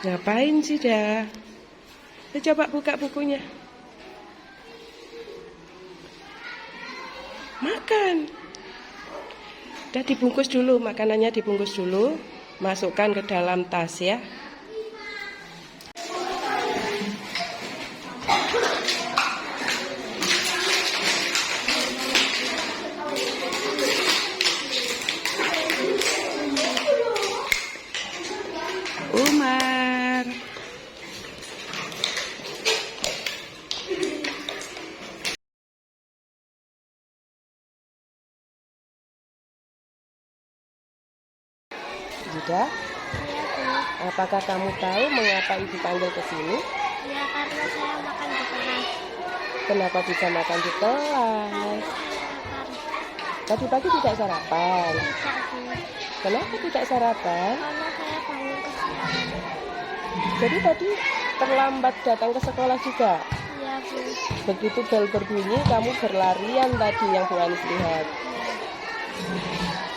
Ngapain sih dah? Coba buka bukunya. Makan. Udah dibungkus dulu, makanannya dibungkus dulu. Masukkan ke dalam tas ya. Umar. Sudah? Iya, Bu. Apakah kamu tahu mengapa ibu panggil ke sini? Ya, karena saya makan di kelas. Kenapa bisa makan di Karena kelas? saya lapar. Tadi pagi tidak sarapan. Tidak, Bu. Kenapa tidak sarapan? Karena saya bangun kesiangan. Jadi tadi terlambat datang ke sekolah juga. Iya, Bu. Begitu bel berbunyi, kamu berlarian tadi yang Bu Anis lihat.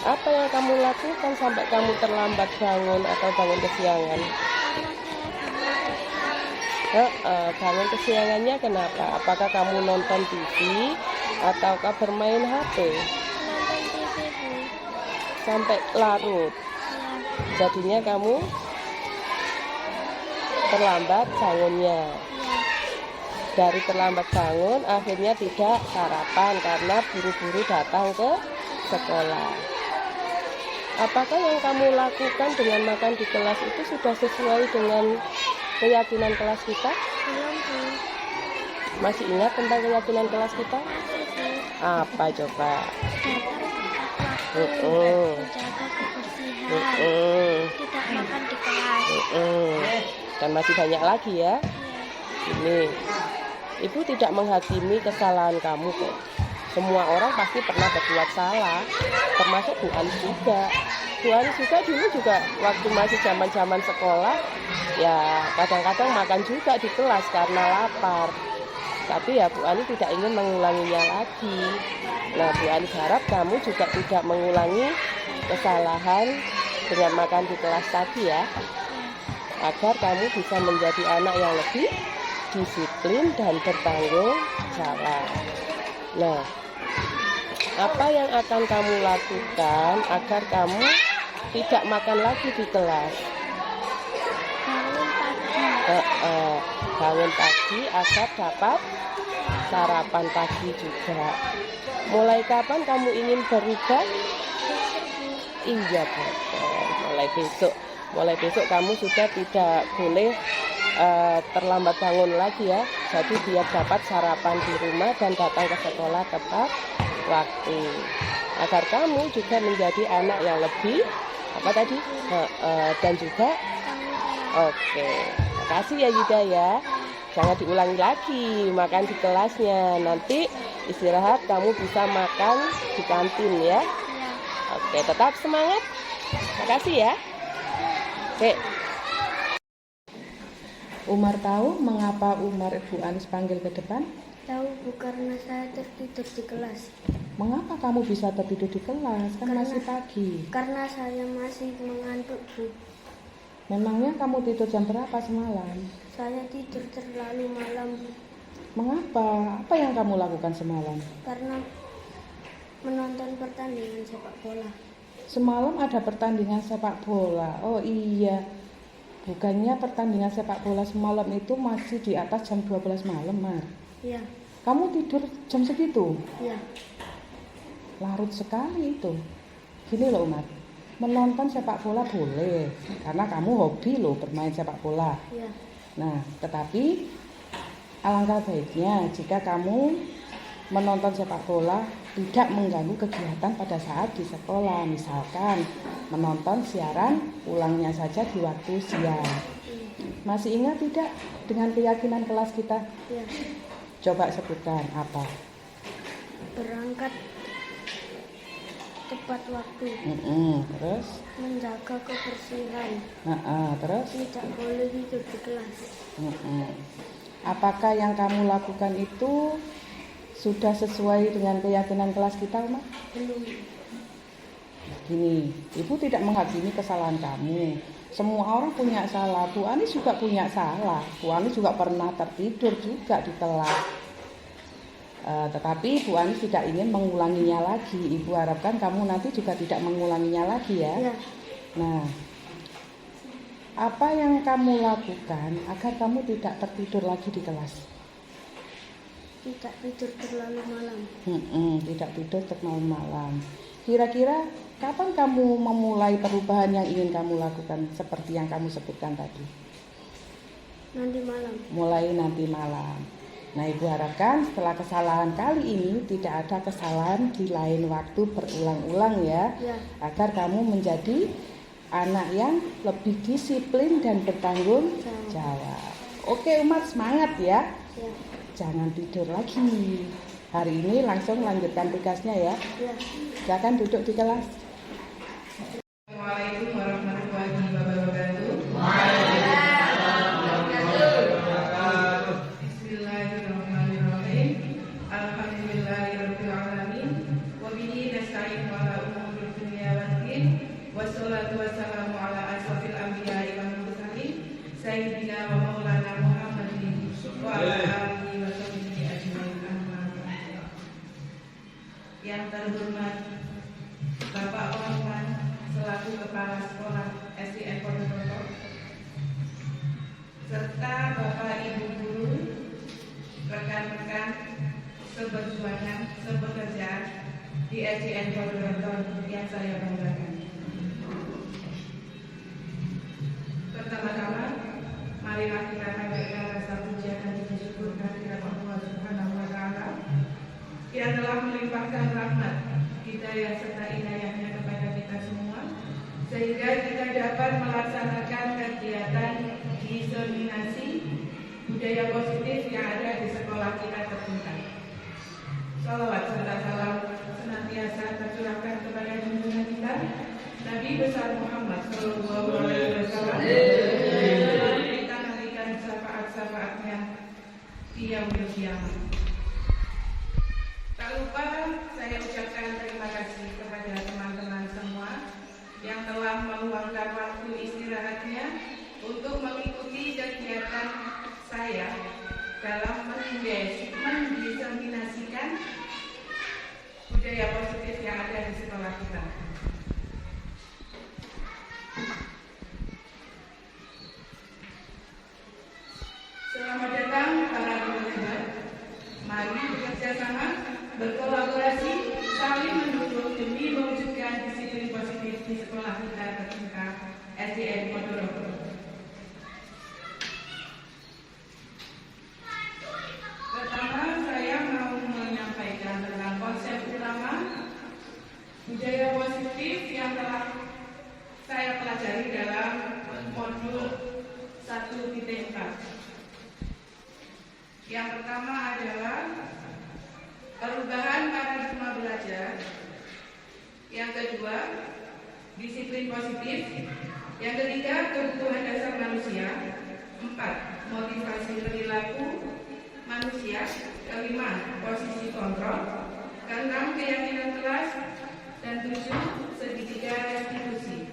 Apa yang kamu lakukan sampai kamu terlambat bangun atau bangun kesiangan? Karena saya bangun Bangun kesiangannya kenapa? Apakah kamu nonton TV ataukah bermain HP nonton TV, Bu. sampai larut? Iya, Jadinya kamu terlambat bangunnya. iya. Dari terlambat bangun, akhirnya tidak sarapan karena buru-buru datang ke sekolah. Apakah yang kamu lakukan dengan makan di kelas itu sudah sesuai dengan keyakinan kelas kita? Belum, Bu. Masih ingat tentang keyakinan kelas kita? Masih, Bu. Apa coba? Datang tepat waktu. Mm-mm. Menjaga kebersihan. Mm-mm. Tidak makan di kelas. Mm-mm. Dan masih banyak lagi ya. Iya. Ini, Ibu tidak menghakimi kesalahan kamu kok. Semua orang pasti pernah berbuat salah, termasuk Bu Anis juga. Bu Anis juga dulu juga waktu masih zaman sekolah, ya kadang-kadang makan juga di kelas karena lapar. Tapi ya Bu Anis tidak ingin mengulanginya lagi. Nah, Bu Anis harap kamu juga tidak mengulangi kesalahan dengan makan di kelas tadi ya, agar kamu bisa menjadi anak yang lebih disiplin dan bertanggung jawab. Nah, apa yang akan kamu lakukan agar kamu tidak makan lagi di kelas? Bangun pagi. Bangun pagi agar dapat sarapan pagi juga. Mulai kapan kamu ingin berubah? Iya, betul. Mulai besok kamu sudah tidak boleh terlambat bangun lagi ya. Jadi biar dapat sarapan di rumah dan datang ke sekolah tepat waktu. Agar kamu juga menjadi anak yang lebih apa tadi? Dan juga oke. Makasih ya Yuda ya. Jangan diulangi lagi makan di kelasnya. Nanti istirahat kamu bisa makan di kantin ya. Iya. Oke, tetap semangat. Makasih ya. Oke. Umar tahu mengapa Umar Bu Anis panggil ke depan? Tahu, Bu, karena saya tertidur di kelas. Mengapa kamu bisa tertidur di kelas? Kan masih pagi. Karena saya masih mengantuk, Bu. Memangnya kamu tidur jam berapa semalam? Saya tidur terlalu malam, Bu. Mengapa? Apa yang kamu lakukan semalam? Karena menonton pertandingan sepak bola. Semalam ada pertandingan sepak bola. Oh iya. Bukannya pertandingan sepak bola semalam itu masih di atas jam 12 malam, Mar? Iya. Kamu tidur jam segitu? Iya. Larut sekali itu. Gini loh, Umar. Menonton sepak bola boleh, karena kamu hobi loh bermain sepak bola. Iya. Nah, tetapi alangkah baiknya jika kamu menonton sepak bola tidak mengganggu kegiatan pada saat di sekolah. Misalkan menonton siaran ulangnya saja di waktu siang. Masih ingat tidak dengan keyakinan kelas kita? Iya. Coba sebutkan apa? Berangkat tepat waktu. Terus? Menjaga kebersihan. Terus? Tidak boleh tidur di kelas. Apakah yang kamu lakukan itu sudah sesuai dengan keyakinan kelas kita, Umar? Belum. Gini, Ibu tidak menghakimi kesalahan kamu. Semua orang punya salah. Bu Ani juga punya salah. Bu Ani juga pernah tertidur juga di kelas. Tetapi Bu Ani tidak ingin mengulanginya lagi. Ibu harapkan kamu nanti juga tidak mengulanginya lagi ya. Ya. Nah, apa yang kamu lakukan agar kamu tidak tertidur lagi di kelas? Tidak tidur terlalu malam. Tidak tidur terlalu malam. Kira-kira kapan kamu memulai perubahan yang ingin kamu lakukan seperti yang kamu sebutkan tadi? Nanti malam. Mulai nanti malam. Nah, Ibu harapkan setelah kesalahan kali ini tidak ada kesalahan di lain waktu berulang-ulang ya. Ya. Agar kamu menjadi anak yang lebih disiplin dan bertanggung jawab. Oke umat, semangat ya. Ya. Jangan tidur lagi. Hari ini langsung lanjutkan tugasnya ya. Ya. Silakan duduk di kelas. Assalamualaikum warahmatullahi wabarakatuh. Bismillahirrahmanirrahim. Alhamdulillahirabbil alamin. Wa bihi nasta'inu ala umuri dunya waddin. Wassalatu wassalamu ala asyrofil anbiya'i wal mursalin sayyidina wa maulana Muhammadin wa ala alihi wa sahbihi ajmain. Amma ba'du. Yang terhormat Bapak Orman selaku Kepala Sekolah SDN Pondorogo, serta Bapak Ibu Guru, rekan-rekan seberjuangan, sebekerja di SDN Pondorogo yang saya banggakan. Pertama-tama, marilah kita naikkan rasa puja dan bersyukur kehadirat Allah Subhanahu wa Ta'ala yang telah melimpahkan rahmat, hidayah serta inayahnya kepada kita semua, sehingga kita dapat melaksanakan kegiatan diseminasi budaya positif yang ada di sekolah kita tercinta. Salawat serta salam senantiasa tercurahkan kepada junjungan kita Nabi besar Muhammad Sallallahu Alaihi Wasallam, dalam kita menarikan syafaat-syafaatnya di yaumil qiyamah. Tak lupa saya ucapkan terima kasih kepada teman-teman semua yang telah meluangkan waktu istirahatnya untuk mengikuti kegiatan saya dalam mendiseminasikan budaya positif yang ada di sekolah kita. Selamat datang para guru hebat. Mari bekerja sama, berkolaborasi, saling mendukung demi mewujudkan disiplin positif di sekolah kita tercinta SDN Pondorogo. Pertama, saya mau menyampaikan tentang konsep utama budaya positif yang telah saya pelajari dalam modul 1.4. Yang pertama adalah perubahan paradigma belajar. Yang kedua, disiplin positif. Yang ketiga, kebutuhan dasar manusia. 4, motivasi perilaku manusia. Kelima, posisi kontrol. Keenam, keyakinan kelas. Dan 7, segitiga restitusi.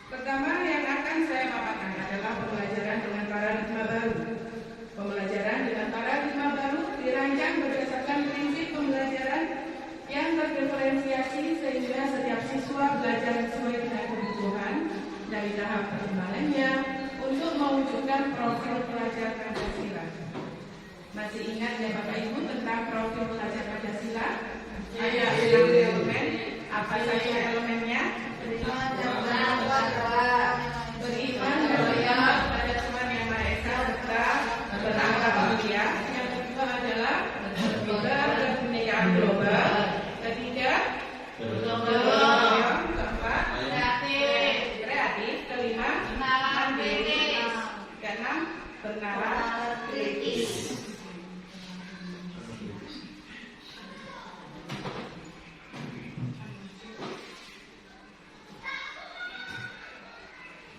Pertama yang akan saya paparkan adalah pembelajaran dengan paradigma baru. Pembelajaran dengan paradigma baru dirancang berdasarkan prinsip pembelajaran yang terdiferensiasi sehingga setiap siswa belajar sesuai dengan kebutuhan dari tahap perkembangannya untuk mewujudkan profil pelajar Pancasila. Masih ingat ya Bapak Ibu tentang profil pelajar Pancasila? Ada 6 elemen. Apa saja elemennya? Beriman kepada Tuhan Yang Maha Esa serta berakhlak mulia. Yang kedua adalah kebinekaan global. Ketiga, keempat, kreatif. Kelima, mandiri. Keenam, bernalar kritis.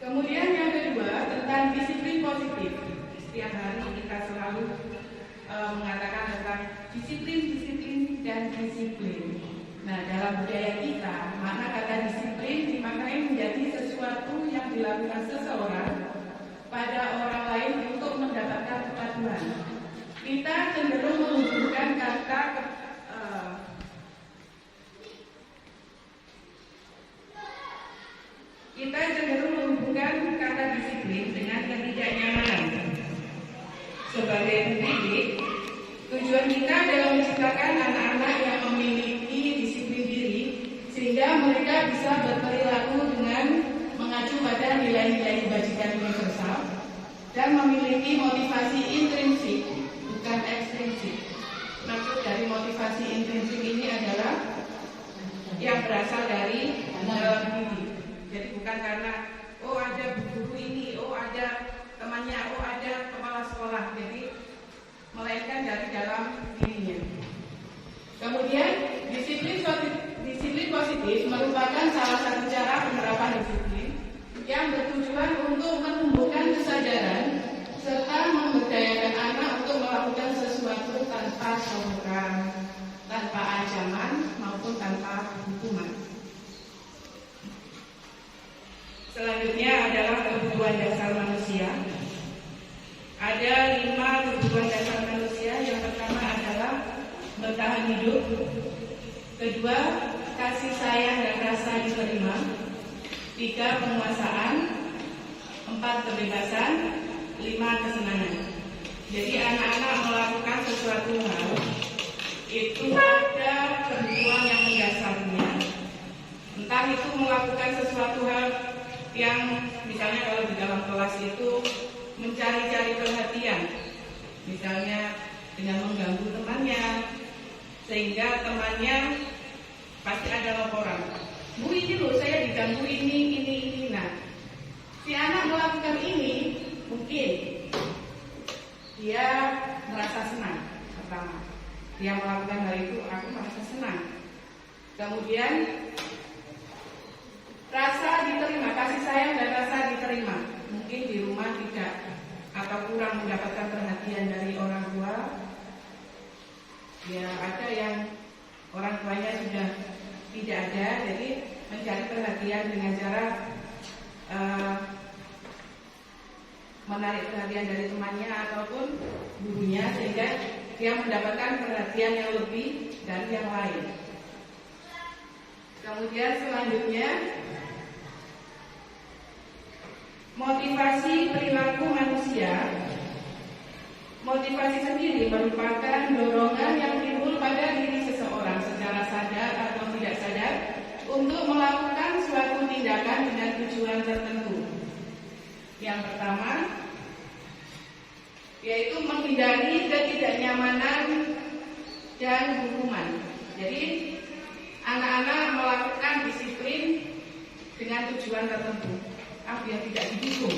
Kemudian yang kedua tentang disiplin positif. Setiap hari kita selalu mengatakan tentang disiplin dan disiplin. Nah, dalam budaya kita, makna kata disiplin dimaknai menjadi sesuatu yang dilakukan seseorang pada orang lain untuk mendapatkan kepatuhan. Kita cenderung menghubungkan kata disiplin dengan ketidaknyamanan. Sebagai pendidik, tujuan kita adalah menciptakan anak-anak yang memiliki disiplin diri sehingga mereka bisa berperilaku dengan mengacu pada nilai-nilai kebajikan universal dan memiliki motivasi intrinsik, bukan ekstrinsik. Maksud dari motivasi intrinsik ini adalah yang berasal dari dalam diri. Jadi bukan karena ada guru ini, ada temannya, ada kepala sekolah. Jadi melainkan dari dalam dirinya. Kemudian disiplin positif merupakan salah satu cara penerapan disiplin yang bertujuan untuk menumbuhkan kesadaran serta memberdayakan anak untuk melakukan sesuatu tanpa sombong, tanpa ancaman maupun tanpa hukuman. Selanjutnya adalah kebutuhan dasar manusia. Ada 5 kebutuhan dasar manusia. Yang pertama adalah bertahan hidup. Kedua, kasih sayang dan rasa diterima. 3, penguasaan. 4, kebebasan. 5, kesenangan. Jadi anak-anak melakukan sesuatu hal itu ada kebutuhan yang mendasarnya. Entah itu melakukan sesuatu hal yang misalnya kalau di dalam kelas itu mencari-cari perhatian, misalnya dengan mengganggu temannya, sehingga temannya pasti ada laporan, Bu ini loh saya diganggu ini. Nah, si anak melakukan ini mungkin dia merasa senang. Pertama, dia melakukan hal itu, aku merasa senang. Kemudian rasa diterima, kasih sayang dan rasa diterima. Mungkin di rumah tidak atau kurang mendapatkan perhatian dari orang tua. Ya ada yang orang tuanya sudah tidak ada, jadi mencari perhatian dengan cara menarik perhatian dari temannya ataupun gurunya sehingga dia mendapatkan perhatian yang lebih dari yang lain. Kemudian selanjutnya motivasi perilaku manusia. Motivasi sendiri merupakan dorongan yang timbul pada diri seseorang secara sadar atau tidak sadar untuk melakukan suatu tindakan dengan tujuan tertentu. Yang pertama yaitu menghindari ketidaknyamanan dan hukuman. Jadi anak-anak melakukan disiplin dengan tujuan tertentu biar tidak dihukum.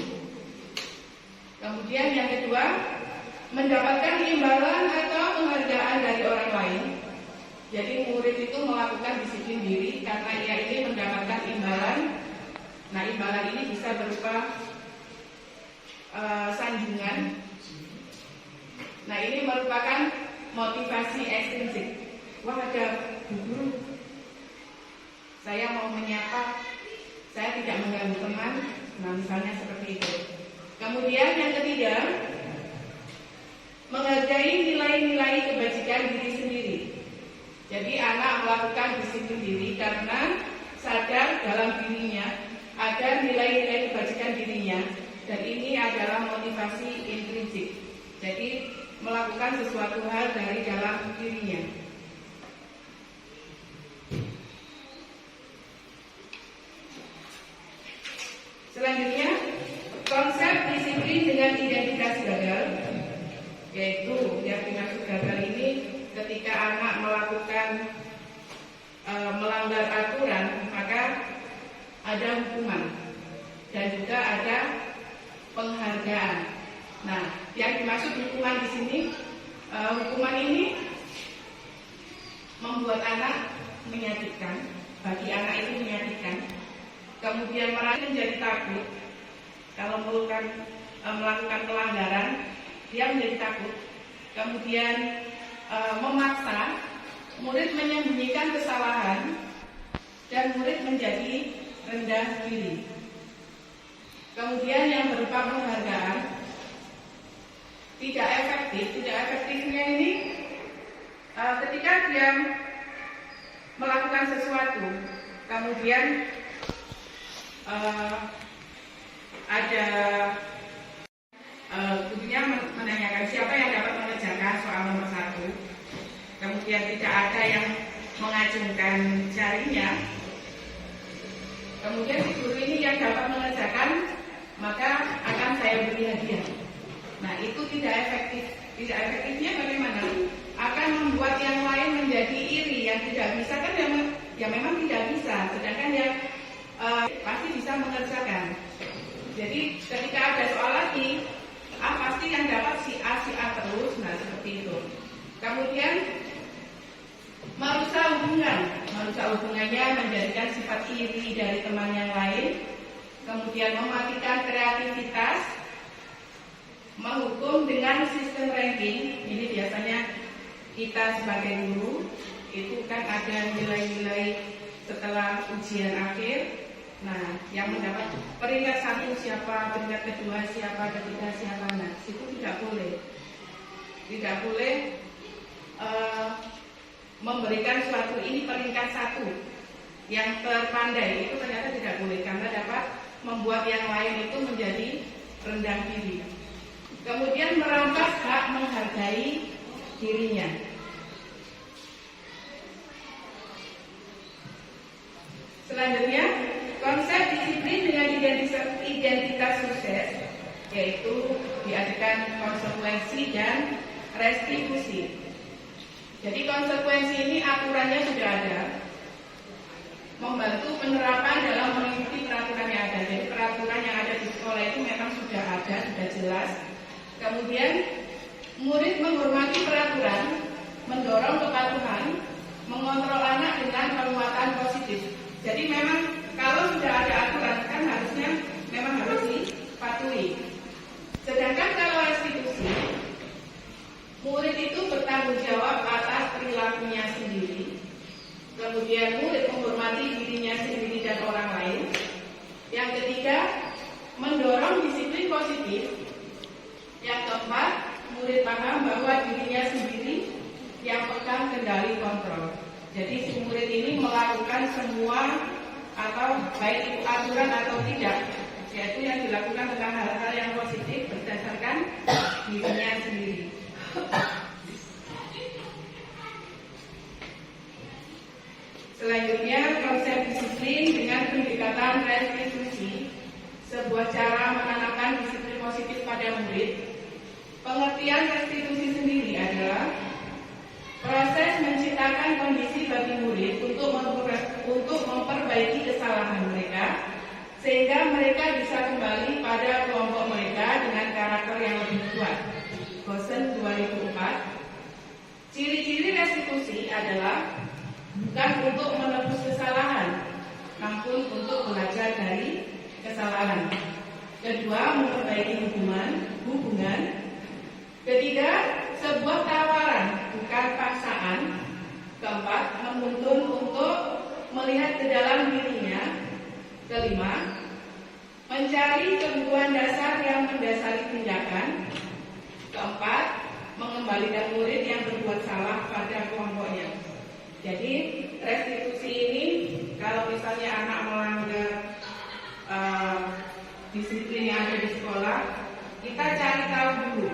Kemudian yang kedua, mendapatkan imbalan atau penghargaan dari orang lain. Jadi murid itu melakukan disiplin diri karena ia ingin mendapatkan imbalan. Nah, imbalan ini bisa berupa sanjungan. Nah, ini merupakan motivasi ekstrinsik. Wah, ada guru, saya mau menyapa, saya tidak mengganggu teman. Nah, misalnya seperti itu. Kemudian yang ketiga, menghargai nilai-nilai kebajikan diri sendiri. Jadi anak melakukan disiplin diri karena sadar dalam dirinya ada nilai-nilai kebajikan dirinya, dan ini adalah motivasi intrinsik. Jadi melakukan sesuatu hal dari dalam dirinya. Selanjutnya, konsep disiplin dengan identitas gagal, yaitu yang dimaksud gagal ini ketika anak melakukan melanggar aturan, maka ada hukuman dan juga ada penghargaan. Nah, yang dimaksud hukuman di sini, hukuman ini membuat anak menyakitkan, bagi anak itu menyakitkan. Kemudian mereka menjadi takut kalau melakukan pelanggaran, dia menjadi takut. Kemudian memaksa murid menyembunyikan kesalahan dan murid menjadi rendah diri. Kemudian yang berupa penghargaan tidak efektifnya ini ketika dia melakukan sesuatu, kemudian ada gurunya menanyakan siapa yang dapat mengerjakan soal nomor 1, kemudian tidak ada yang mengacungkan jarinya, kemudian si guru ini yang dapat mengerjakan, maka akan saya beri hadiah. Nah, itu tidak efektif. Tidak efektifnya bagaimana? Akan membuat yang lain menjadi iri, yang tidak bisa kan ya memang tidak bisa, sedangkan yang pasti bisa mengerjakan. Jadi ketika ada soal lagi, pasti yang dapat si A terus, nah seperti itu. Kemudian merusak hubungannya menjadikan sifat iri dari teman yang lain, kemudian mematikan kreativitas, menghukum dengan sistem ranking. Ini biasanya kita sebagai guru itu kan ada nilai-nilai setelah ujian akhir. Nah, yang mendapat peringkat 1 siapa, peringkat kedua siapa, ketiga siapa. Nah, itu tidak boleh. Tidak boleh memberikan suatu ini peringkat 1 yang terpandai, itu ternyata tidak boleh karena dapat membuat yang lain itu menjadi rendah diri. Kemudian merampas hak menghargai dirinya. Selanjutnya, konsep disiplin dengan identitas sukses, yaitu diadakan konsekuensi dan restitusi. Jadi konsekuensi ini aturannya sudah ada, membantu penerapan dalam mengikuti peraturan yang ada. Jadi peraturan yang ada di sekolah itu memang sudah ada, sudah jelas. Kemudian murid menghormati peraturan, mendorong kepatuhan, mengontrol anak dengan penguatan positif. Jadi memang kalau sudah ada aturan kan harusnya memang harus dipatuhi. Sedangkan kalau restitusi, murid itu bertanggung jawab atas perilakunya sendiri. Kemudian murid menghormati dirinya sendiri dan orang lain. Yang ketiga, mendorong disiplin positif. Yang keempat, murid paham bahwa dirinya sendiri yang pegang kendali kontrol. Jadi si murid ini melakukan semua atau baik itu aturan atau tidak, yaitu yang dilakukan tentang hal-hal yang positif berdasarkan dirinya sendiri. Selanjutnya, konsep disiplin dengan pendekatan restitusi, sebuah cara menanamkan disiplin positif pada murid. Pengertian restitusi sendiri adalah proses menciptakan kondisi bagi murid untuk memperbaiki kesalahan mereka, sehingga mereka bisa kembali pada kelompok mereka dengan karakter yang lebih kuat. Gosen 2004. Ciri-ciri restitusi adalah bukan untuk menebus kesalahan, namun untuk belajar dari kesalahan. Kedua, memperbaiki hubungan. Ketiga, sebuah tawaran, bukan paksaan. Keempat, menuntun untuk melihat ke dalam dirinya. Kelima, mencari kebutuhan dasar yang mendasari tindakan. Keempat, mengembalikan murid yang berbuat salah pada kelompoknya. Jadi restitusi ini kalau misalnya anak melanggar disiplin yang ada di sekolah, kita cari tahu dulu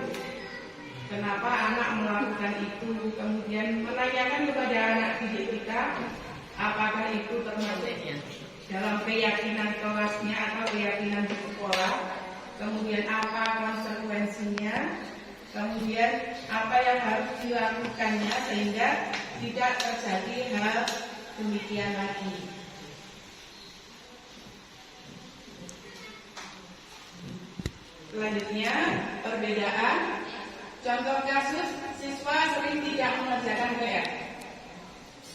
kenapa anak melakukan itu, kemudian menanyakan kepada anak didik kita apakah itu termasuk dalam keyakinan kelasnya atau keyakinan di sekolah, kemudian apa konsekuensinya, kemudian apa yang harus dilakukannya sehingga tidak terjadi hal demikian lagi. Selanjutnya, perbedaan. Contoh kasus siswa sering tidak mengerjakan PR.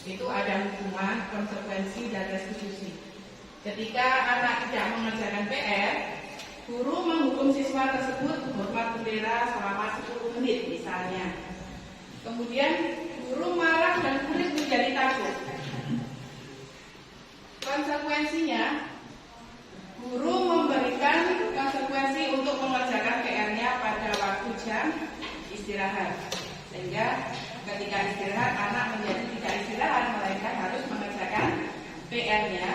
Itu ada hukuman, konsekuensi, dan restitusi. Ketika anak tidak mengerjakan PR, guru menghukum siswa tersebut menghormat bendera selama 10 menit misalnya. Kemudian guru marah dan murid menjadi takut. Konsekuensinya, guru memberikan konsekuensi untuk mengerjakan PR-nya pada waktu jam istirahat. Sehingga ketika istirahat, anak menjadi tidak istirahat, melainkan harus mengerjakan PR-nya.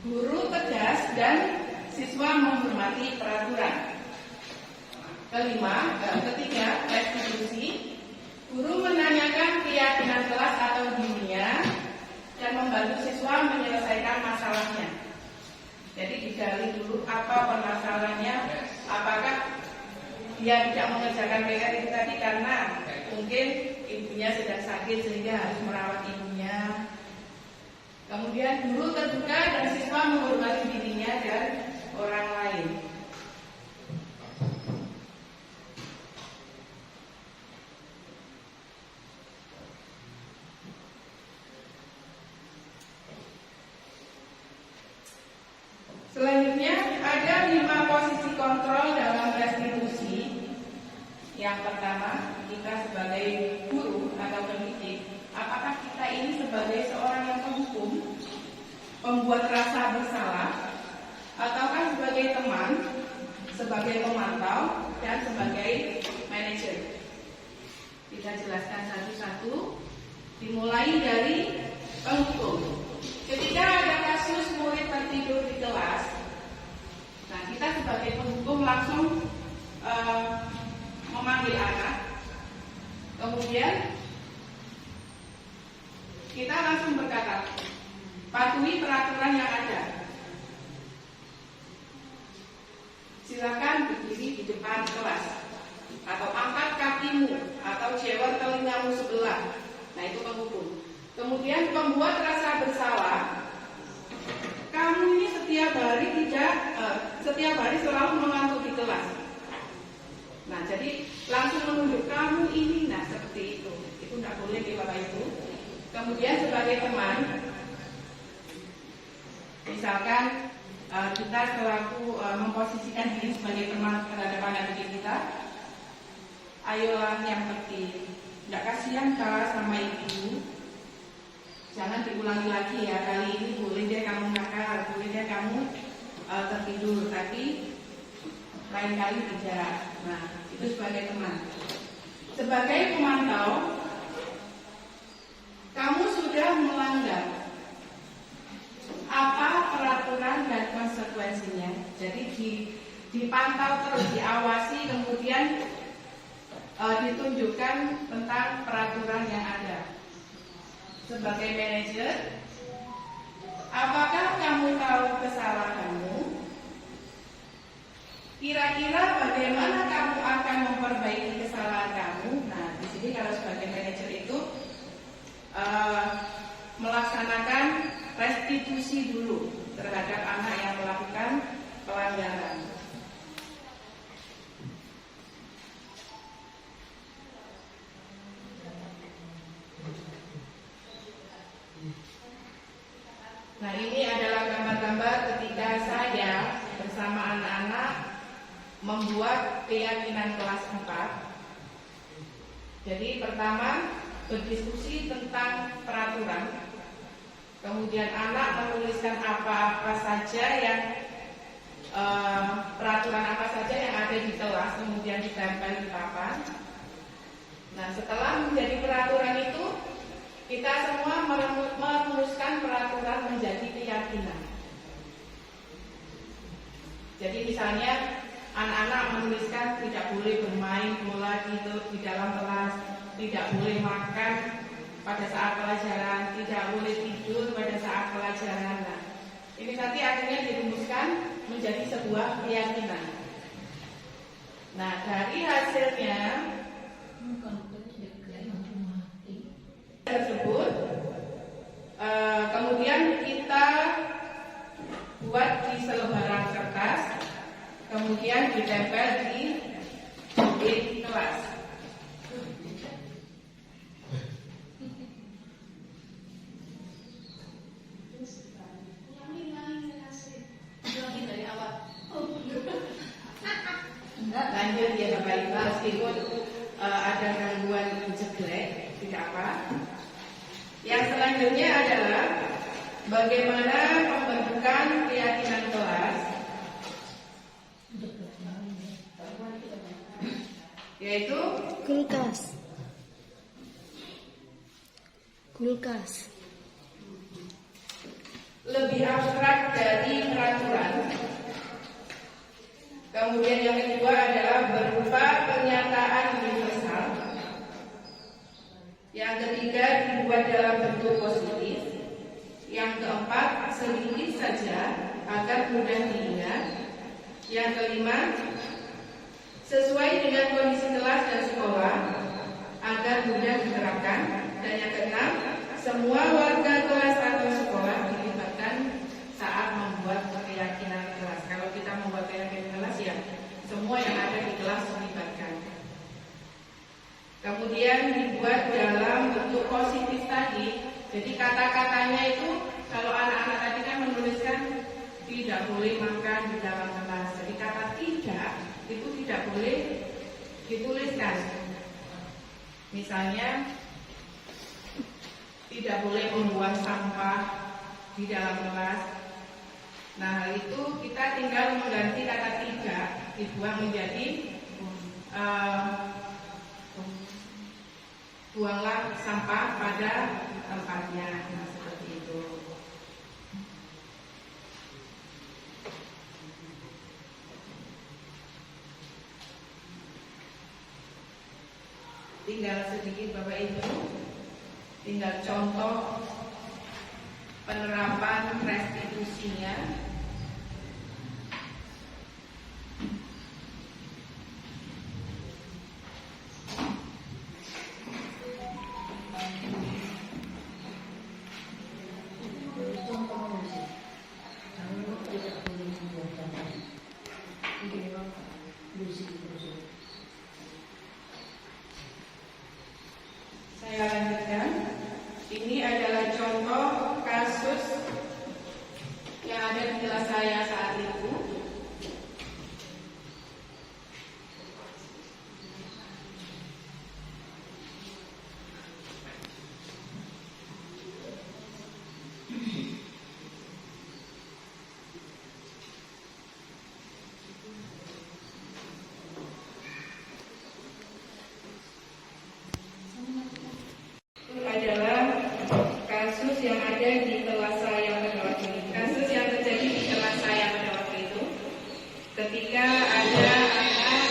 Guru tegas dan siswa menghormati peraturan. Ketiga, restitusi. Guru menanyakan keyakinan kelas atau dirinya dan membantu siswa menyelesaikan masalahnya. Jadi digali dulu apa permasalahannya, apakah dia tidak mengerjakan PR itu tadi karena mungkin ibunya sedang sakit sehingga harus merawat ibunya. Kemudian guru terbuka dan siswa menghormati dirinya dan orang lain. Selanjutnya ada 5 posisi kontrol dalam restitusi. Yang pertama, kita sebagai guru atau pendidik, apakah kita ini sebagai seorang yang penghukum, pembuat rasa bersalah, ataukah sebagai teman, sebagai pemantau, dan sebagai manajer. Kita jelaskan satu-satu, dimulai dari penghukum. Ketika ada kasus murid tertidur di kelas, nah kita sebagai penghukum langsung memanggil anak, kemudian kita langsung berkata, patuhi peraturan yang ada. Silakan berdiri di depan kelas, atau angkat kakimu, atau jewer telingamu sebelah. Nah itu penghukum. Kemudian pembuat rasa bersalah, kamu ini setiap hari selalu mengantuk di kelas. Nah jadi langsung menunjuk kamu ini, nah seperti itu tidak boleh di Bapak Ibu. Kemudian sebagai teman, misalkan kita selaku memposisikan diri sebagai teman terhadap anak didik kita, ayolah yang penting, tidak kasihan kalah sama ibu. Jangan diulangi lagi ya, kali ini boleh deh kamu nakal, boleh deh kamu tertidur, tapi lain kali tidak. Nah, itu sebagai teman. Sebagai pemantau, kamu sudah melanggar apa peraturan dan konsekuensinya. Jadi dipantau terus, diawasi, kemudian ditunjukkan tentang peraturan yang ada. Sebagai manajer, apakah kamu tahu kesalahanmu? Kira-kira bagaimana kamu akan memperbaiki kesalahan kamu? Nah, di sini kalau sebagai manajer itu melaksanakan restitusi dulu terhadap anak yang melakukan pelanggaran. Nah, ini adalah gambar-gambar ketika saya bersama anak-anak membuat keyakinan kelas 4. Jadi pertama berdiskusi tentang peraturan. Kemudian anak menuliskan apa-apa saja yang peraturan apa saja yang ada di kelas, kemudian ditempel di papan. Nah, setelah menjadi peraturan itu, kita semua merumuskan peraturan menjadi keyakinan. Jadi misalnya anak-anak menuliskan tidak boleh bermain bola di dalam kelas, tidak boleh makan pada saat pelajaran, tidak boleh tidur pada saat pelajaran. Nah, ini nanti akhirnya dirumuskan menjadi sebuah keyakinan. Nah, dari hasilnya tersebut kemudian kita buat di selebaran kertas, kemudian ditempel di dinding kelas. Lanjut ya Bapak Ibu, meskipun ada gangguan jeglek di Selanjutnya adalah bagaimana pembentukan keyakinan kelas, yaitu Kulkas. Kulkas. lebih abstrak dari peraturan. Kemudian yang kedua adalah berupa pernyataan universal. Yang ketiga dibuat dalam bentuk positif. Yang keempat sedikit saja agar mudah diingat. Yang kelima sesuai dengan kondisi kelas dan sekolah agar mudah diterapkan. Dan yang keenam, semua warga kelas atau sekolah dilibatkan saat membuat keyakinan kelas. Kalau kita membuat keyakinan kelas, ya semua yang ada di kelas dilibatkan. Kemudian dibuat dalam bentuk positif tadi. Jadi kata-katanya itu, kalau anak-anak tadi kan menuliskan tidak boleh makan di dalam kelas. Jadi kata tidak itu tidak boleh dituliskan. Misalnya tidak boleh membuang sampah di dalam kelas. Nah, itu kita tinggal mengganti kata tidak, dibuang menjadi buanglah sampah pada tempatnya. Nah, seperti itu. Tinggal sedikit Bapak Ibu, tinggal contoh penerapan restitusinya. Saya lanjutkan. Ini adalah contoh kasus yang ada di kelas saya saat itu. Adalah kasus yang ada di kelas saya pada waktu itu. Kasus yang terjadi di kelas saya pada waktu itu, ketika ada anak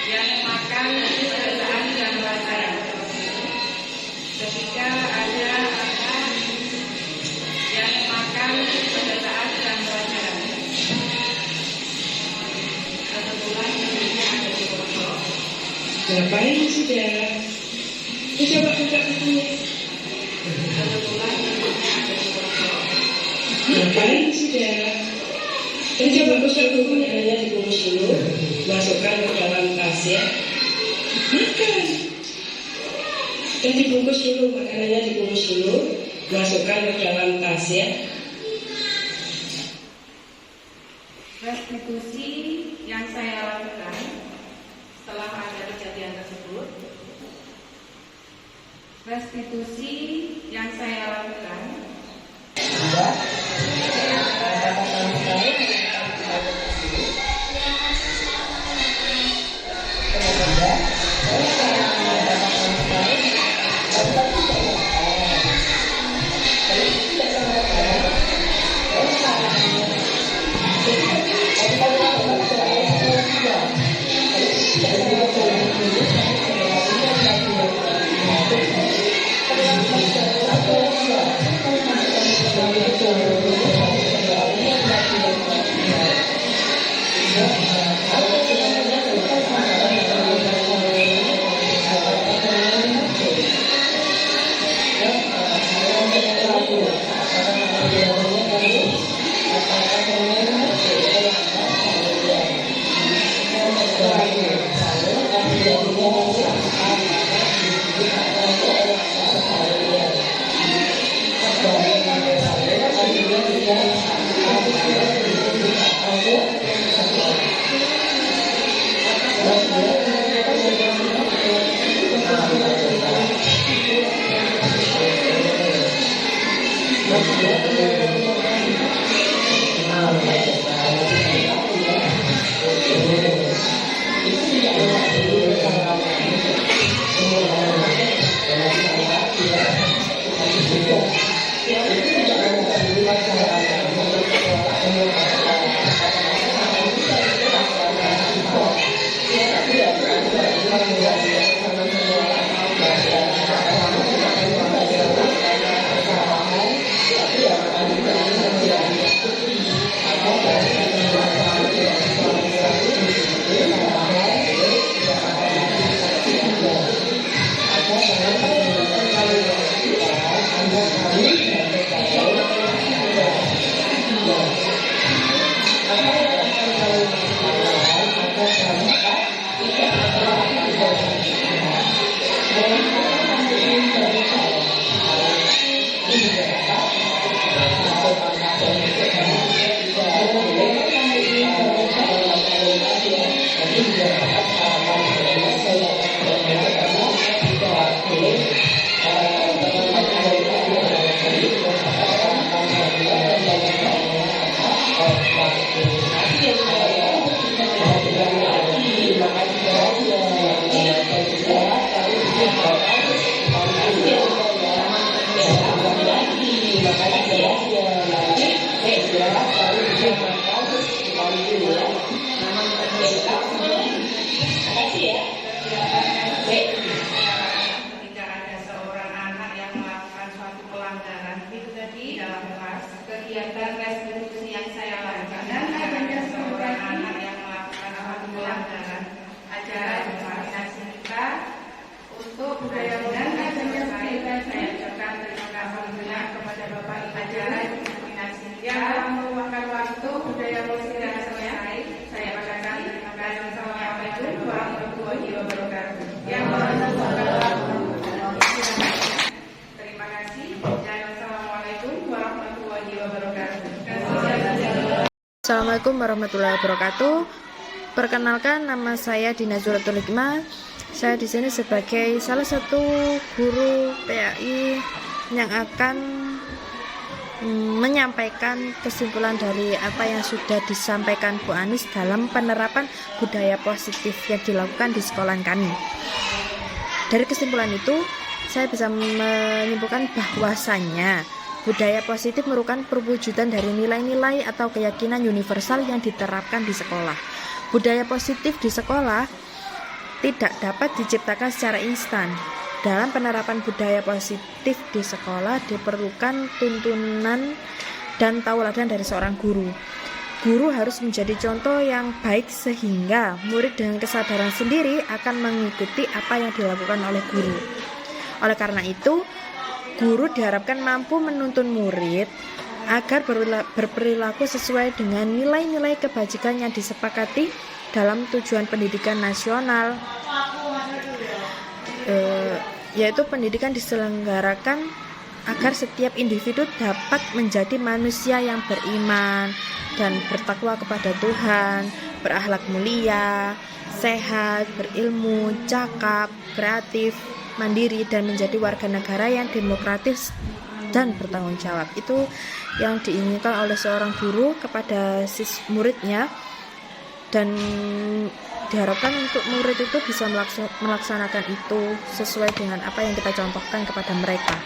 yang makan pada saat jam saya. Ketika ada anak yang makan pada saat jam pelajaran. Kebetulan ibunya ada di pojok. Ngapain sudah? Coba buka bukunya. Kebetulan ibunya ada di pojok. Ngapain sudah? Coba buka bukunya, hanya dibungkus dulu, masukkan ke dalam tas ya. Makan. Dan dibungkus dulu, makanannya dibungkus dulu, masukkan ke dalam tas ya. Restitusi yang saya lakukan setelah ada kejadian tersebut. Restitusi yang saya lakukan Betul. Ketika ada seorang anak yang melakukan suatu pelanggaran itu tadi dalam kelas kegiatan restitusi yang saya lakukan, dan ada seorang anak yang melakukan suatu pelanggaran ajaran komunikasi kita untuk budaya dan selesai, saya ucapkan terima kasih kepada Bapak Ibu ajaran komunikasi yang meluangkan waktu budaya musik dan selesai. Saya ucapkan terima kasih. Assalamualaikum warahmatullahi wabarakatuh. Yang terima kasih dan assalamualaikum warahmatullahi wabarakatuh. Assalamualaikum warahmatullahi wabarakatuh. Perkenalkan, nama saya Dina Zuratul Hikmah. Saya di sini sebagai salah satu guru PAI yang akan menyampaikan kesimpulan dari apa yang sudah disampaikan Bu Anis dalam penerapan budaya positif yang dilakukan di sekolah kami. Dari kesimpulan itu, saya bisa menyimpulkan bahwasannya budaya positif merupakan perwujudan dari nilai-nilai atau keyakinan universal yang diterapkan di sekolah. Budaya positif di sekolah tidak dapat diciptakan secara instan. Dalam penerapan budaya positif di sekolah diperlukan tuntunan dan tauladan dari seorang guru. Guru harus menjadi contoh yang baik sehingga murid dengan kesadaran sendiri akan mengikuti apa yang dilakukan oleh guru. Oleh karena itu, guru diharapkan mampu menuntun murid agar berperilaku sesuai dengan nilai-nilai kebajikan yang disepakati dalam tujuan pendidikan nasional, yaitu pendidikan diselenggarakan agar setiap individu dapat menjadi manusia yang beriman dan bertakwa kepada Tuhan, berakhlak mulia, sehat, berilmu, cakap, kreatif, mandiri, dan menjadi warga negara yang demokratis dan bertanggung jawab. Itu yang diinginkan oleh seorang guru kepada muridnya, dan diharapkan untuk murid itu bisa melaksanakan itu sesuai dengan apa yang kita contohkan kepada mereka.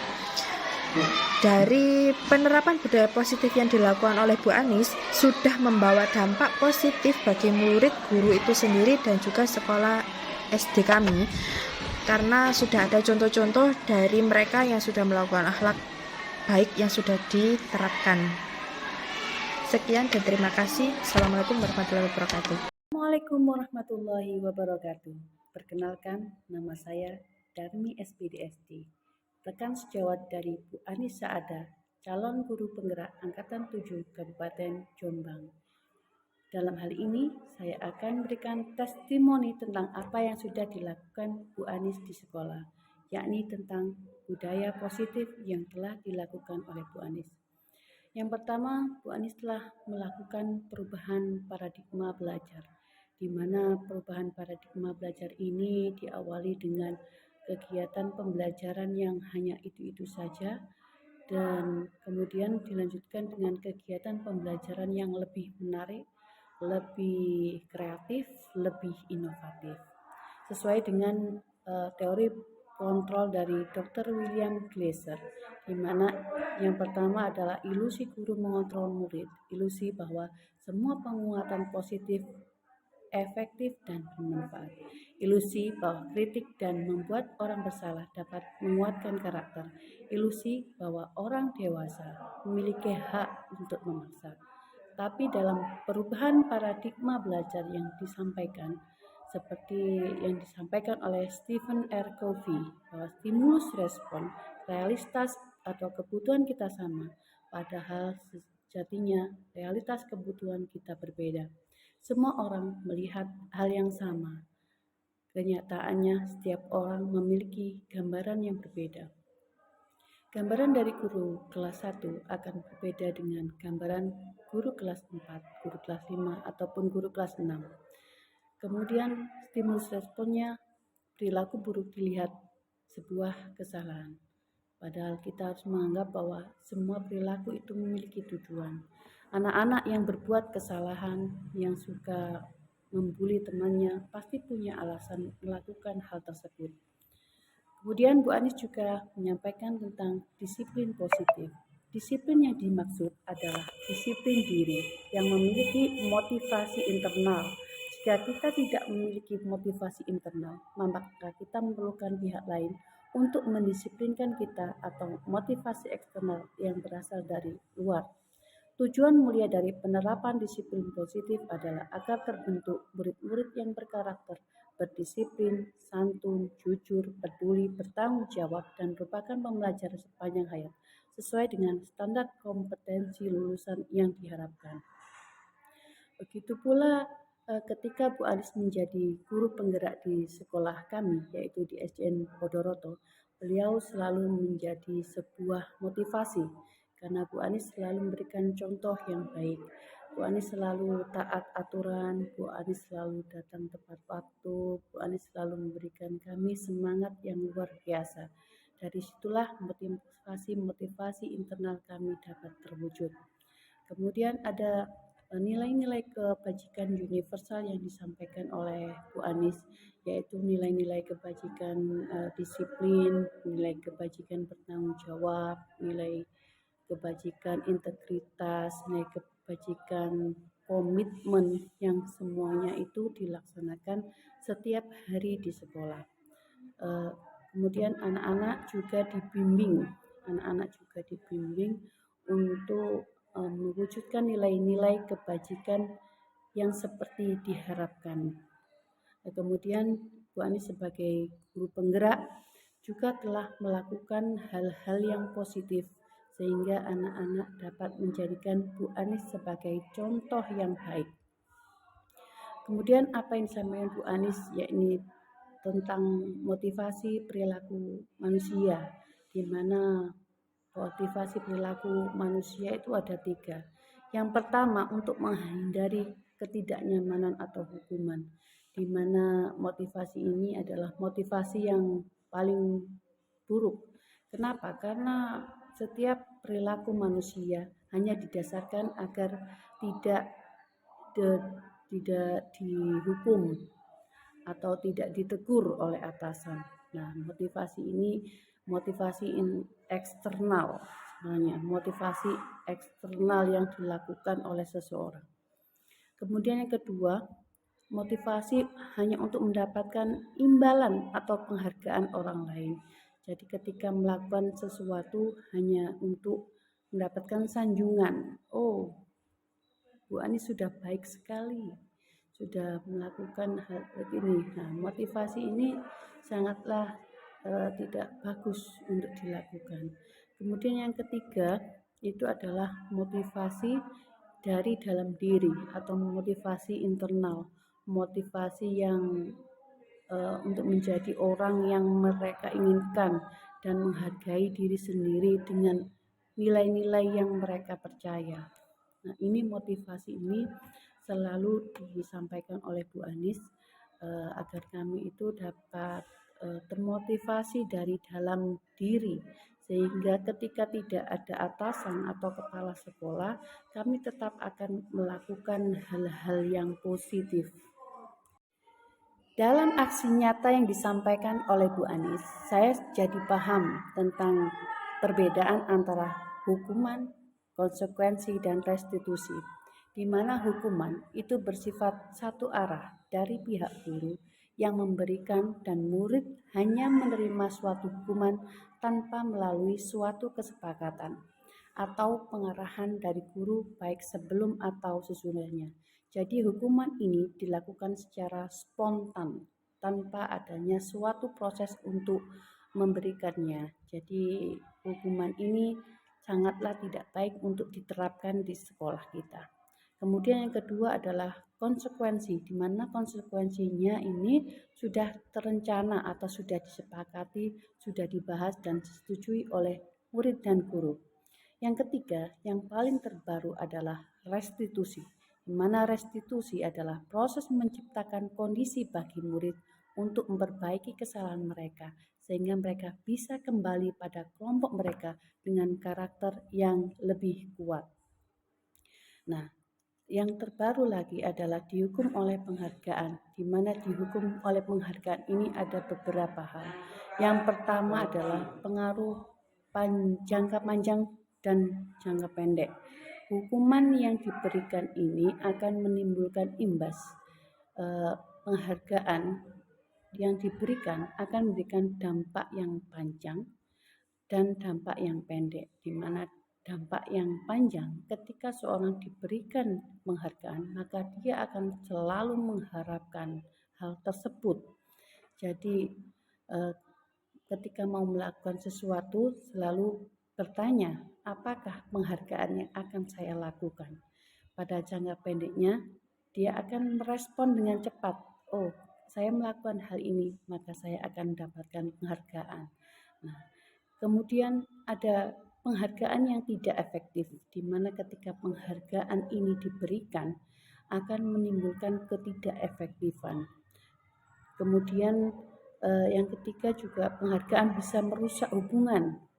Dari penerapan budaya positif yang dilakukan oleh Bu Anis sudah membawa dampak positif bagi murid, guru itu sendiri, dan juga sekolah SD kami, karena sudah ada contoh-contoh dari mereka yang sudah melakukan akhlak baik yang sudah diterapkan. Sekian dan terima kasih. Assalamualaikum warahmatullahi wabarakatuh. Assalamualaikum warahmatullahi wabarakatuh. Perkenalkan, nama saya Darmi SPDSD, rekan sejawat dari Bu Anis Saada, calon guru penggerak Angkatan 7 Kabupaten Jombang. Dalam hal ini, saya akan memberikan testimoni tentang apa yang sudah dilakukan Bu Anis di sekolah, yakni tentang budaya positif yang telah dilakukan oleh Bu Anis. Yang pertama, Bu Anis telah melakukan perubahan paradigma belajar, di mana perubahan paradigma belajar ini diawali dengan kegiatan pembelajaran yang hanya itu-itu saja, dan kemudian dilanjutkan dengan kegiatan pembelajaran yang lebih menarik, lebih kreatif, lebih inovatif, sesuai dengan teori kontrol dari Dr. William Glasser, di mana yang pertama adalah ilusi guru mengontrol murid, ilusi bahwa semua penguatan positif efektif dan bermanfaat, ilusi bahwa kritik dan membuat orang bersalah dapat menguatkan karakter, ilusi bahwa orang dewasa memiliki hak untuk memaksa. Tapi dalam perubahan paradigma belajar yang disampaikan, seperti yang disampaikan oleh Stephen R. Covey, bahwa stimulus respon, realitas atau kebutuhan kita sama, padahal sejatinya realitas kebutuhan kita berbeda. Semua orang melihat hal yang sama. Kenyataannya, setiap orang memiliki gambaran yang berbeda. Gambaran dari guru kelas 1 akan berbeda dengan gambaran guru kelas 4, guru kelas 5, ataupun guru kelas 6. Kemudian stimulus responnya, perilaku buruk dilihat sebuah kesalahan. Padahal kita harus menganggap bahwa semua perilaku itu memiliki tujuan. Anak-anak yang berbuat kesalahan, yang suka membuli temannya, pasti punya alasan melakukan hal tersebut. Kemudian Bu Anis juga menyampaikan tentang disiplin positif. Disiplin yang dimaksud adalah disiplin diri yang memiliki motivasi internal. Jika kita tidak memiliki motivasi internal, maka kita memerlukan pihak lain untuk mendisiplinkan kita atau motivasi eksternal yang berasal dari luar. Tujuan mulia dari penerapan disiplin positif adalah agar terbentuk murid-murid yang berkarakter, berdisiplin, santun, jujur, peduli, bertanggung jawab, dan merupakan pembelajar sepanjang hayat, sesuai dengan standar kompetensi lulusan yang diharapkan. Begitu pula ketika Bu Anis menjadi guru penggerak di sekolah kami, yaitu di SDN Podoroto, beliau selalu menjadi sebuah motivasi, karena Bu Anis selalu memberikan contoh yang baik. Bu Anis selalu taat aturan, Bu Anis selalu datang tepat waktu, Bu Anis selalu memberikan kami semangat yang luar biasa. Dari situlah motivasi internal kami dapat terwujud. Kemudian ada nilai-nilai kebajikan universal yang disampaikan oleh Bu Anis, yaitu nilai-nilai kebajikan disiplin, nilai kebajikan bertanggung jawab, nilai kebajikan integritas, nilai kebajikan komitmen, yang semuanya itu dilaksanakan setiap hari di sekolah. Kemudian anak-anak juga dibimbing untuk mewujudkan nilai-nilai kebajikan yang seperti diharapkan. Kemudian Bu Anis sebagai guru penggerak juga telah melakukan hal-hal yang positif, sehingga anak-anak dapat menjadikan Bu Anis sebagai contoh yang baik. Kemudian apa yang disampaikan Bu Anis, yakni tentang motivasi perilaku manusia, di mana motivasi perilaku manusia itu ada 3. Yang pertama, untuk menghindari ketidaknyamanan atau hukuman, di mana motivasi ini adalah motivasi yang paling buruk. Kenapa? Karena setiap perilaku manusia hanya didasarkan agar tidak dihukum atau tidak ditegur oleh atasan. Nah, motivasi ini motivasi eksternal, sebenarnya motivasi eksternal yang dilakukan oleh seseorang. Kemudian yang kedua, motivasi hanya untuk mendapatkan imbalan atau penghargaan orang lain. Jadi ketika melakukan sesuatu hanya untuk mendapatkan sanjungan, oh Bu Anis sudah baik sekali, sudah melakukan hal begini. Nah, motivasi ini sangatlah tidak bagus untuk dilakukan. Kemudian yang ketiga itu adalah motivasi dari dalam diri atau motivasi internal, motivasi yang untuk menjadi orang yang mereka inginkan dan menghargai diri sendiri dengan nilai-nilai yang mereka percaya. Nah, ini motivasi ini selalu disampaikan oleh Bu Anis agar kami itu dapat termotivasi dari dalam diri, sehingga ketika tidak ada atasan atau kepala sekolah, kami tetap akan melakukan hal-hal yang positif. Dalam aksi nyata yang disampaikan oleh Bu Anis, saya jadi paham tentang perbedaan antara hukuman, konsekuensi, dan restitusi, di mana hukuman itu bersifat satu arah dari pihak guru yang memberikan dan murid hanya menerima suatu hukuman tanpa melalui suatu kesepakatan atau pengarahan dari guru baik sebelum atau sesudahnya. Jadi hukuman ini dilakukan secara spontan tanpa adanya suatu proses untuk memberikannya. Jadi hukuman ini sangatlah tidak baik untuk diterapkan di sekolah kita. Kemudian yang kedua adalah konsekuensi, di mana konsekuensinya ini sudah terencana atau sudah disepakati, sudah dibahas dan disetujui oleh murid dan guru. Yang ketiga, yang paling terbaru adalah restitusi, di mana restitusi adalah proses menciptakan kondisi bagi murid untuk memperbaiki kesalahan mereka, sehingga mereka bisa kembali pada kelompok mereka dengan karakter yang lebih kuat. Nah, yang terbaru lagi adalah dihukum oleh penghargaan, di mana dihukum oleh penghargaan ini ada beberapa hal. Yang pertama adalah pengaruh jangka panjang dan jangka pendek. Hukuman yang diberikan ini akan menimbulkan imbas. Penghargaan yang diberikan akan memberikan dampak yang panjang dan dampak yang pendek, di mana dampak yang panjang ketika seorang diberikan penghargaan maka dia akan selalu mengharapkan hal tersebut. Jadi ketika mau melakukan sesuatu selalu bertanya, apakah penghargaan yang akan saya lakukan? Pada jangka pendeknya, dia akan merespon dengan cepat. Oh, saya melakukan hal ini, maka saya akan mendapatkan penghargaan. Nah, kemudian ada penghargaan yang tidak efektif, di mana ketika penghargaan ini diberikan akan menimbulkan ketidakefektifan. Kemudian yang ketiga juga penghargaan bisa merusak hubungan.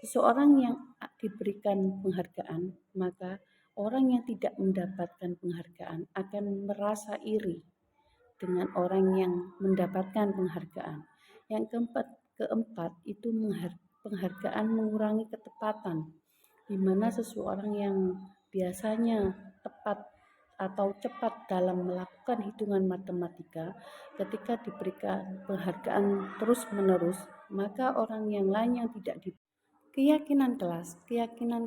Seseorang yang diberikan penghargaan, maka orang yang tidak mendapatkan penghargaan akan merasa iri dengan orang yang mendapatkan penghargaan. Yang keempat itu penghargaan mengurangi ketepatan, di mana seseorang yang biasanya tepat atau cepat dalam melakukan hitungan matematika, ketika diberikan penghargaan terus-menerus, maka orang yang lain yang tidak Keyakinan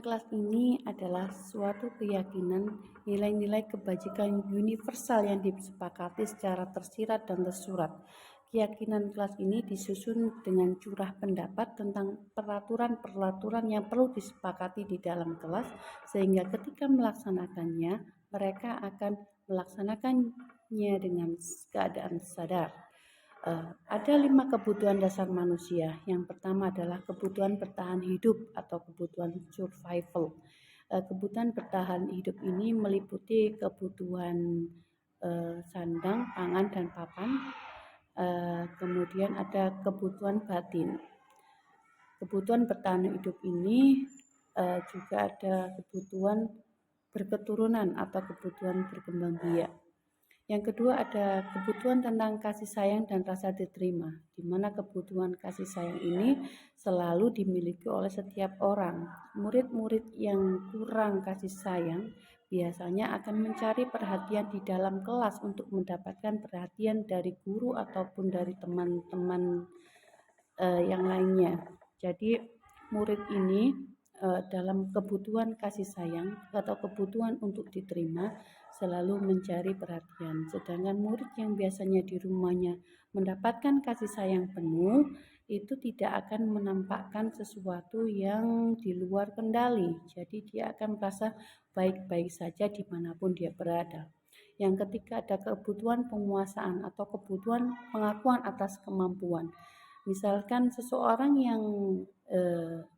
kelas ini adalah suatu keyakinan nilai-nilai kebajikan universal yang disepakati secara tersirat dan tersurat. Keyakinan kelas ini disusun dengan curah pendapat tentang peraturan-peraturan yang perlu disepakati di dalam kelas, sehingga ketika melaksanakannya, mereka akan melaksanakannya dengan keadaan sadar. Ada 5 kebutuhan dasar manusia. Yang pertama adalah kebutuhan bertahan hidup atau kebutuhan survival. Kebutuhan bertahan hidup ini meliputi kebutuhan sandang, pangan, dan papan. Kemudian ada kebutuhan batin. Kebutuhan bertahan hidup ini juga ada kebutuhan berketurunan atau kebutuhan berkembang biak. Yang kedua ada kebutuhan tentang kasih sayang dan rasa diterima, di mana kebutuhan kasih sayang ini selalu dimiliki oleh setiap orang. Murid-murid yang kurang kasih sayang biasanya akan mencari perhatian di dalam kelas untuk mendapatkan perhatian dari guru ataupun dari teman-teman yang lainnya. Jadi murid ini dalam kebutuhan kasih sayang atau kebutuhan untuk diterima selalu mencari perhatian. Sedangkan murid yang biasanya di rumahnya mendapatkan kasih sayang penuh itu tidak akan menampakkan sesuatu yang di luar kendali. Jadi dia akan merasa baik-baik saja dimanapun dia berada. Yang ketiga ada kebutuhan penguasaan atau kebutuhan pengakuan atas kemampuan. Misalkan seseorang yang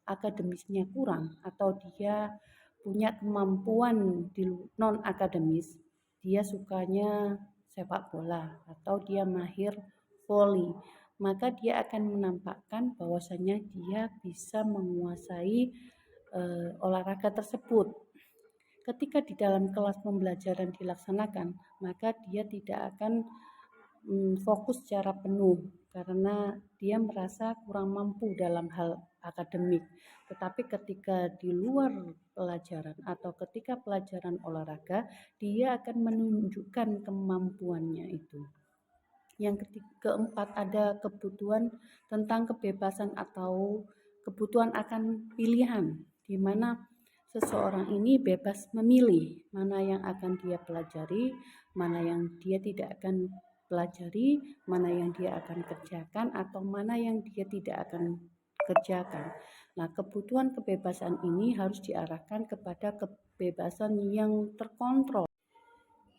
akademisnya kurang atau dia punya kemampuan di non akademis, dia sukanya sepak bola atau dia mahir voli, maka dia akan menampakkan bahwasanya dia bisa menguasai olahraga tersebut. Ketika di dalam kelas pembelajaran dilaksanakan, maka dia tidak akan fokus secara penuh karena dia merasa kurang mampu dalam hal akademik. Tetapi ketika di luar pelajaran atau ketika pelajaran olahraga, dia akan menunjukkan kemampuannya itu. Yang keempat, ada kebutuhan tentang kebebasan atau kebutuhan akan pilihan, di mana seseorang ini bebas memilih mana yang akan dia pelajari, mana yang dia tidak akan pelajari, mana yang dia akan kerjakan, atau mana yang dia tidak akan kerjakan. Nah, kebutuhan kebebasan ini harus diarahkan kepada kebebasan yang terkontrol.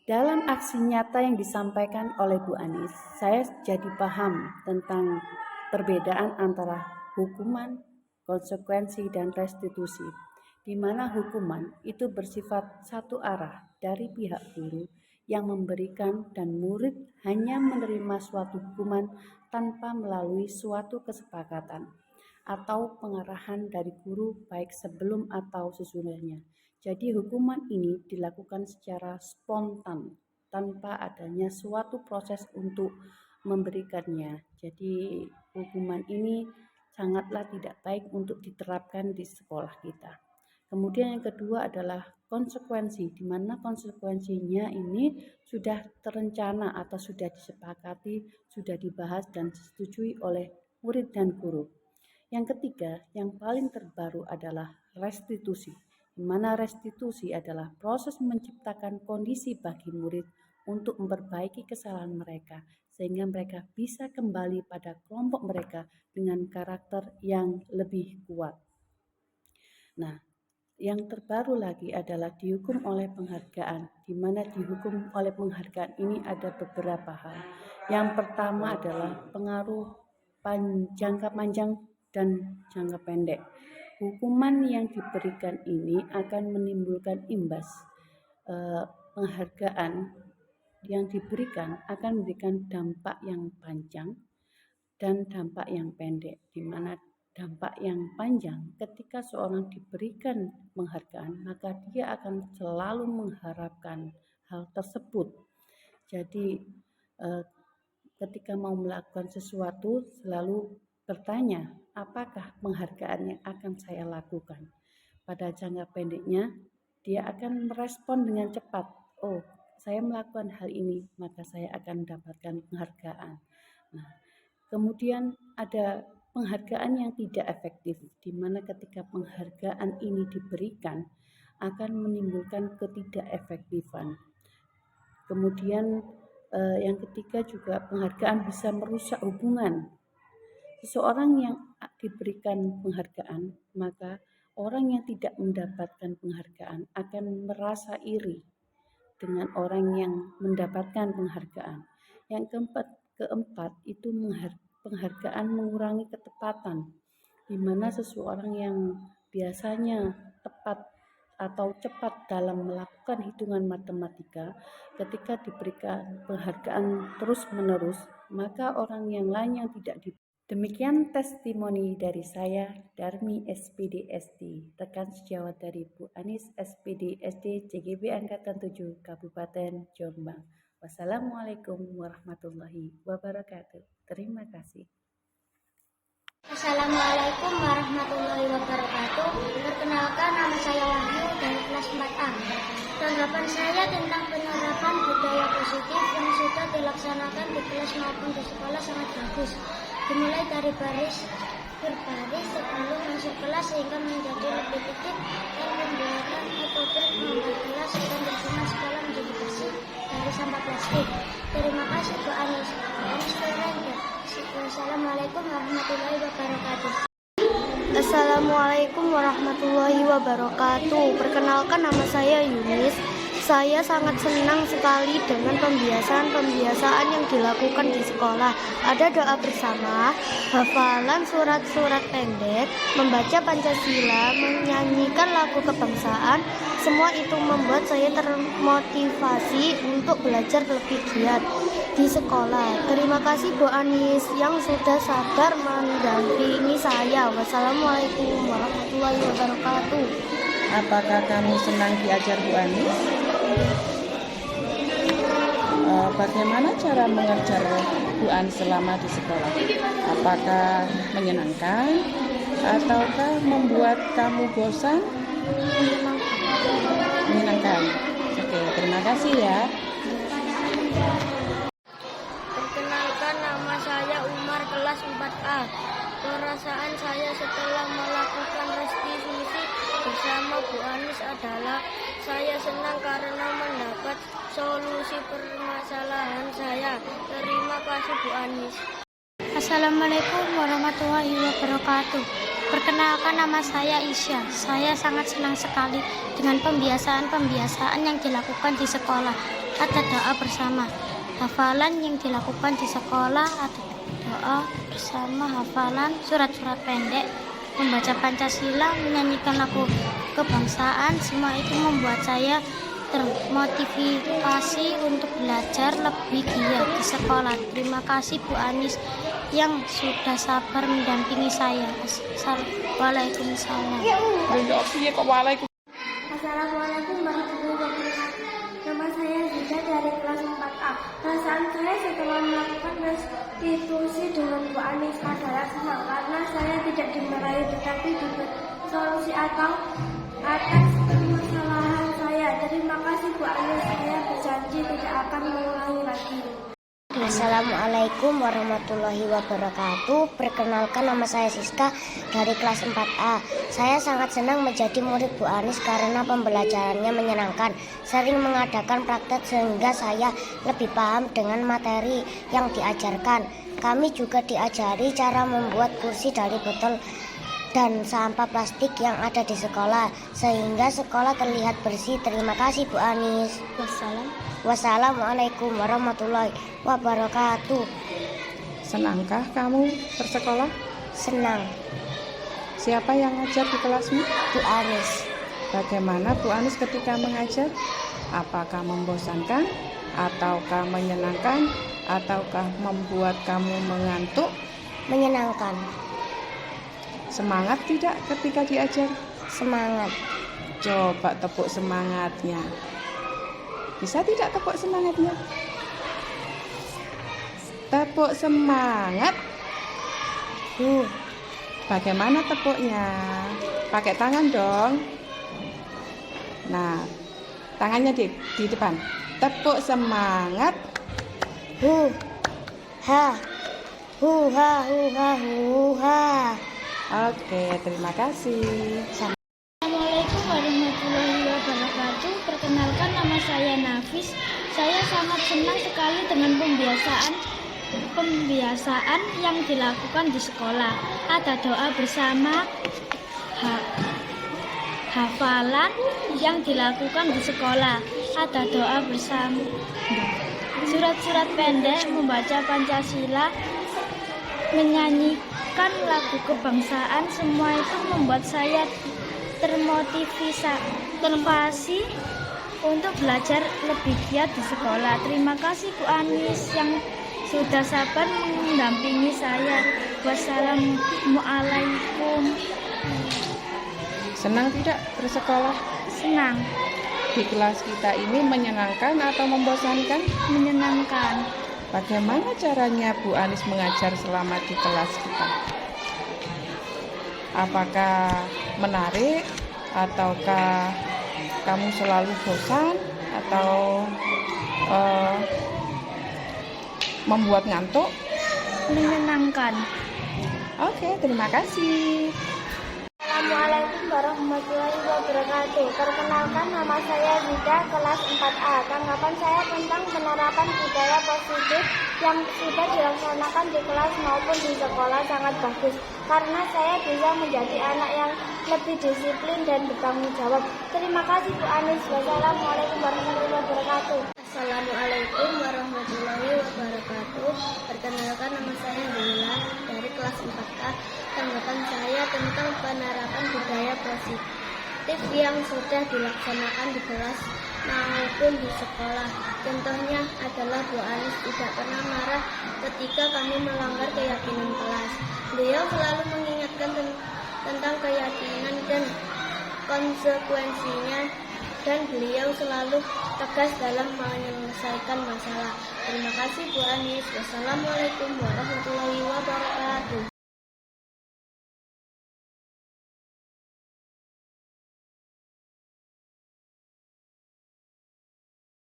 Dalam aksi nyata yang disampaikan oleh Bu Anis, saya jadi paham tentang perbedaan antara hukuman, konsekuensi, dan restitusi, di mana hukuman itu bersifat satu arah dari pihak guru yang memberikan dan murid hanya menerima suatu hukuman tanpa melalui suatu kesepakatan atau pengarahan dari guru baik sebelum atau sesudahnya. Jadi hukuman ini dilakukan secara spontan tanpa adanya suatu proses untuk memberikannya. Jadi hukuman ini sangatlah tidak baik untuk diterapkan di sekolah kita. Kemudian yang kedua adalah konsekuensi, di mana konsekuensinya ini sudah terencana atau sudah disepakati, sudah dibahas dan disetujui oleh murid dan guru. Yang ketiga, yang paling terbaru adalah restitusi, di mana restitusi adalah proses menciptakan kondisi bagi murid untuk memperbaiki kesalahan mereka, sehingga mereka bisa kembali pada kelompok mereka dengan karakter yang lebih kuat. Nah, yang terbaru lagi adalah dihukum oleh penghargaan, di mana dihukum oleh penghargaan ini ada beberapa hal. Yang pertama adalah pengaruh jangka panjang dan jangka pendek. Hukuman yang diberikan ini akan menimbulkan imbas. Penghargaan yang diberikan akan memberikan dampak yang panjang dan dampak yang pendek, di mana dampak yang panjang, ketika seorang diberikan penghargaan, maka dia akan selalu mengharapkan hal tersebut. Jadi ketika mau melakukan sesuatu selalu bertanya, apakah penghargaannya akan saya lakukan? Pada jangka pendeknya, dia akan merespon dengan cepat. Oh, saya melakukan hal ini, maka saya akan mendapatkan penghargaan. Nah, kemudian ada penghargaan yang tidak efektif, di mana ketika penghargaan ini diberikan akan menimbulkan ketidakefektifan. Kemudian yang ketiga juga penghargaan bisa merusak hubungan. Seseorang yang diberikan penghargaan, maka orang yang tidak mendapatkan penghargaan akan merasa iri dengan orang yang mendapatkan penghargaan. Yang keempat itu penghargaan mengurangi ketepatan, di mana seseorang yang biasanya tepat atau cepat dalam melakukan hitungan matematika, ketika diberikan penghargaan terus-menerus, maka orang yang lain yang tidak diberikan. Demikian testimoni dari saya, Darmi SPD SD, rekan sejawat dari Bu Anis SPD SD CGB Angkatan 7 Kabupaten Jombang. Wassalamualaikum warahmatullahi wabarakatuh. Terima kasih. Assalamualaikum warahmatullahi wabarakatuh. Perkenalkan, nama saya Wahyu dari kelas 4A. Tanggapan saya tentang penerapan budaya positif yang sudah dilaksanakan di kelas maupun di sekolah sangat bagus. Dimulai dari berbaris sebelum masuk kelas sehingga menjadi lebih tertib dan membuatkan metode membuat kelas dan lingkungan sekolah menjadi bersih dari sampah plastik. Terima kasih Bu Anis. Assalamualaikum warahmatullahi wabarakatuh. Assalamualaikum warahmatullahi wabarakatuh. Perkenalkan, nama saya Yunis. Saya sangat senang sekali dengan pembiasaan yang dilakukan di sekolah. Ada doa bersama, hafalan surat-surat pendek, membaca Pancasila, menyanyikan lagu kebangsaan. Semua itu membuat saya termotivasi untuk belajar lebih giat di sekolah. Terima kasih Bu Anis yang sudah sabar mendampingi saya. Wassalamualaikum warahmatullahi wabarakatuh. Apakah kamu senang diajar Bu Anis? Bagaimana cara mengajar Bu Anis selama di sekolah? Apakah menyenangkan ataukah membuat kamu bosan? Menyenangkan. Oke, terima kasih ya. Perkenalkan, nama saya Umar, kelas 4A. Perasaan saya setelah melakukan restitusi bersama Bu Anis adalah saya senang karena mendapat solusi permasalahan saya. Terima kasih Bu Anis. Assalamualaikum warahmatullahi wabarakatuh. Perkenalkan, nama saya Isya. Saya sangat senang sekali dengan pembiasaan yang dilakukan di sekolah. Ada doa bersama, hafalan yang dilakukan di sekolah, ada doa bersama, hafalan surat-surat pendek, membaca Pancasila, menyanyikan lagu kebangsaan. Semua itu membuat saya termotivasi untuk belajar lebih giat di sekolah. Terima kasih Bu Anis yang sudah sabar mendampingi saya. Waalaikumsalam. Assalamualaikum warahmatullahi wabarakatuh. Nama saya Zida dari kelas 4A. Perasaan saya setelah melakukan restitusi dengan Bu Anis adalah senang karena saya tidak dimarahi tetapi diberi solusi atau atas permasalahan saya. Terima kasih Bu Anis, saya berjanji tidak akan mengulangi lagi. Assalamualaikum warahmatullahi wabarakatuh. Perkenalkan, nama saya Siska dari kelas 4A. Saya sangat senang menjadi murid Bu Anis karena pembelajarannya menyenangkan. Sering mengadakan praktek sehingga saya lebih paham dengan materi yang diajarkan. Kami juga diajari cara membuat kursi dari botol dan sampah plastik yang ada di sekolah sehingga sekolah terlihat bersih. Terima kasih Bu Anis. Wassalamualaikum warahmatullahi wabarakatuh. Senangkah kamu bersekolah? Senang. Siapa yang ngajar di kelasmu? Bu Anis. Bagaimana Bu Anis ketika mengajar? Apakah membosankan? Ataukah menyenangkan? Ataukah membuat kamu mengantuk? Menyenangkan. Semangat tidak ketika diajar? Semangat. Coba tepuk semangatnya. Bisa tidak tepuk semangatnya? Tepuk semangat. Bagaimana tepuknya? Pakai tangan dong. Nah, tangannya di depan. Tepuk semangat. Ha. Hu ha hu ha hu ha. Oke, terima kasih. Assalamualaikum warahmatullahi wabarakatuh. Perkenalkan, nama saya Nafis. Saya sangat senang sekali dengan pembiasaan yang dilakukan di sekolah. Ada doa bersama, hafalan yang dilakukan di sekolah. Ada doa bersama, surat-surat pendek, membaca Pancasila, menyanyikan lagu kebangsaan. Semua itu membuat saya termotivasi untuk belajar lebih giat di sekolah. Terima kasih Bu Anis yang sudah sabar mendampingi saya. Wassalamualaikum. Senang tidak bersekolah? Senang. Di kelas kita ini menyenangkan atau membosankan? Menyenangkan. Bagaimana caranya Bu Anis mengajar selama di kelas kita? Apakah menarik ataukah kamu selalu bosan atau membuat ngantuk? Menyenangkan. Oke, terima kasih. Assalamualaikum warahmatullahi wabarakatuh. Perkenalkan, nama saya Zida, kelas 4A. Tanggapan saya tentang penerapan budaya positif yang sudah dilaksanakan di kelas maupun di sekolah sangat bagus, karena saya bisa menjadi anak yang lebih disiplin dan bertanggung jawab. Terima kasih Bu Anis. Wassalamualaikum warahmatullahi wabarakatuh. Assalamualaikum warahmatullahi wabarakatuh. Perkenalkan, nama saya Bella dari kelas 4A. Tanggapan saya tentang penerapan budaya positif yang sudah dilaksanakan di kelas maupun di sekolah. Contohnya adalah Bu Anis tidak pernah marah ketika kami melanggar keyakinan kelas. Beliau selalu mengingatkan tentang keyakinan dan konsekuensinya dan beliau selalu tegas dalam menyelesaikan masalah. Terima kasih Bu Anis. Wassalamualaikum warahmatullahi wabarakatuh.